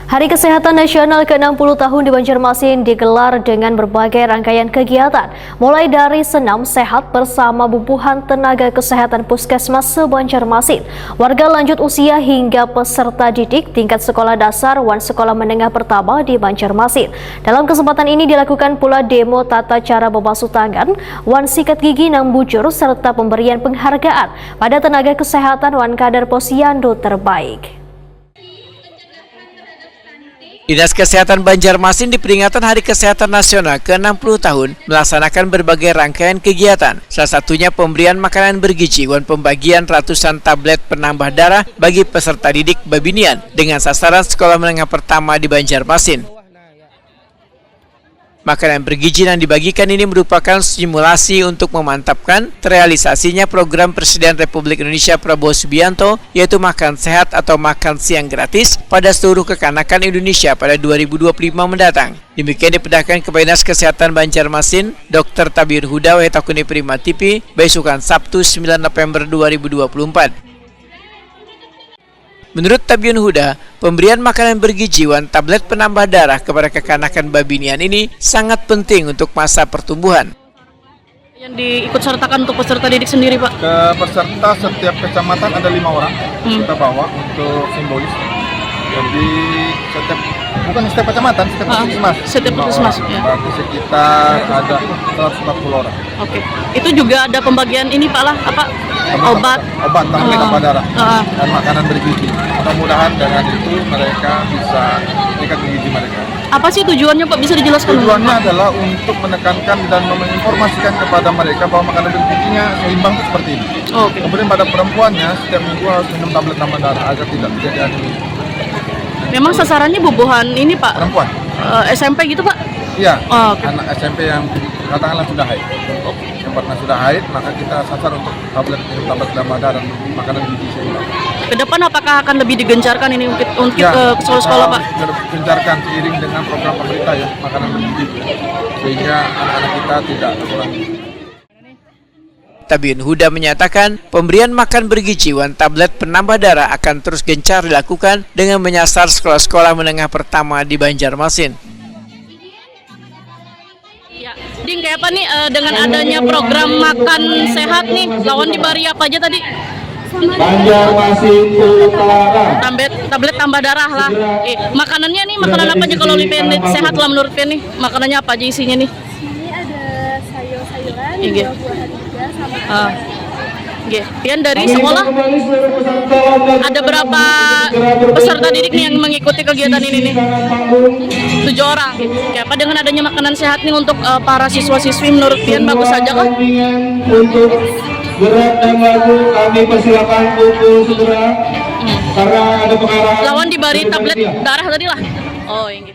Hari Kesehatan Nasional ke-60 tahun di Banjarmasin digelar dengan berbagai rangkaian kegiatan, mulai dari senam sehat bersama bubuhan tenaga kesehatan Puskesmas se-Banjarmasin, warga lanjut usia hingga peserta didik tingkat sekolah dasar wan sekolah menengah pertama di Banjarmasin. Dalam kesempatan ini dilakukan pula demo tata cara membasuh tangan, wan sikat gigi nang bujur, serta pemberian penghargaan pada tenaga kesehatan wan kader posyandu terbaik. Dinas Kesehatan Banjarmasin di peringatan Hari Kesehatan Nasional ke-60 tahun melaksanakan berbagai rangkaian kegiatan. Salah satunya pemberian makanan bergizi dan pembagian ratusan tablet penambah darah bagi peserta didik Babinian dengan sasaran sekolah menengah pertama di Banjarmasin. Makanan bergizi yang dibagikan ini merupakan simulasi untuk memantapkan terrealisasinya program Presiden Republik Indonesia Prabowo Subianto, yaitu makan sehat atau makan siang gratis pada seluruh kekanakan Indonesia pada 2025 mendatang. Demikian dipedahkan Kepala Dinas Kesehatan Banjarmasin, Dr. Tabir Huda Wetakuni Prima TV, besukan Sabtu 9 November 2024. Menurut Tabiun Huda, pemberian makanan bergizi dan tablet penambah darah kepada kekanakan Babinian ini sangat penting untuk masa pertumbuhan. Yang diikut sertakan untuk peserta didik sendiri, Pak? Ke peserta setiap kecamatan ada 5 orang kita bawa untuk simbolis. Jadi bukan setiap kecamatan, setiap puskesmas. Setiap puskesmas, ya. Berarti sekitar ada 140 orang. Oke. Itu juga ada pembagian ini, Pak lah, apa? Obat Tablet tambah darah dan makanan bergizi. Mudah-mudahan dengan itu mereka bisa meningkatkan gizi mereka. Apa sih tujuannya, Pak? Bisa dijelaskan? Tujuannya adalah untuk menekankan dan menginformasikan kepada mereka bahwa makanan bergizinya seimbang seperti ini. Oke. Kemudian pada perempuannya setiap minggu harus minum tablet tambah darah agar tidak terjadi anemia. Memang sasarannya bubuhan ini, Pak? Perempuan. SMP gitu, Pak? Iya, Oke. anak SMP yang katakanlah sudah haid. Yang pernah sudah haid, maka kita sasar untuk tablet tambah darah dan makanan gizi seimbang. Ke depan apakah akan lebih digencarkan ini untuk ke sekolah-sekolah, Pak? Gencarkan seiring dengan program pemerintah ya, makanan bergizi, sehingga anak-anak kita tidak terkurangi. Tabiun Huda menyatakan pemberian makan bergizi dan tablet penambah darah akan terus gencar dilakukan dengan menyasar sekolah-sekolah menengah pertama di Banjarmasin. Ya, Ding, kayak apa nih dengan adanya program makan sehat nih, lawan diberi apa aja tadi? Banjarmasin Utara. Tablet tambah darah lah. Makanannya nih, makanan apa aja kalau Pian sehat lah menurut Pian nih? Makanannya apa aja isinya nih? Ini ada sayur-sayuran, Iya. buah-buahan juga sama. Pian dari sekolah ada berapa peserta didik nih yang mengikuti kegiatan ini nih? 7 orang. Kayak apa dengan adanya makanan sehat nih untuk para siswa-siswi menurut Pian bagus aja kah? Untuk gerak dan lagu kami persilakan kumpul segera karena ada pengarahan. Lawan diberi tablet darah tadi lah. Oh, yang gitu.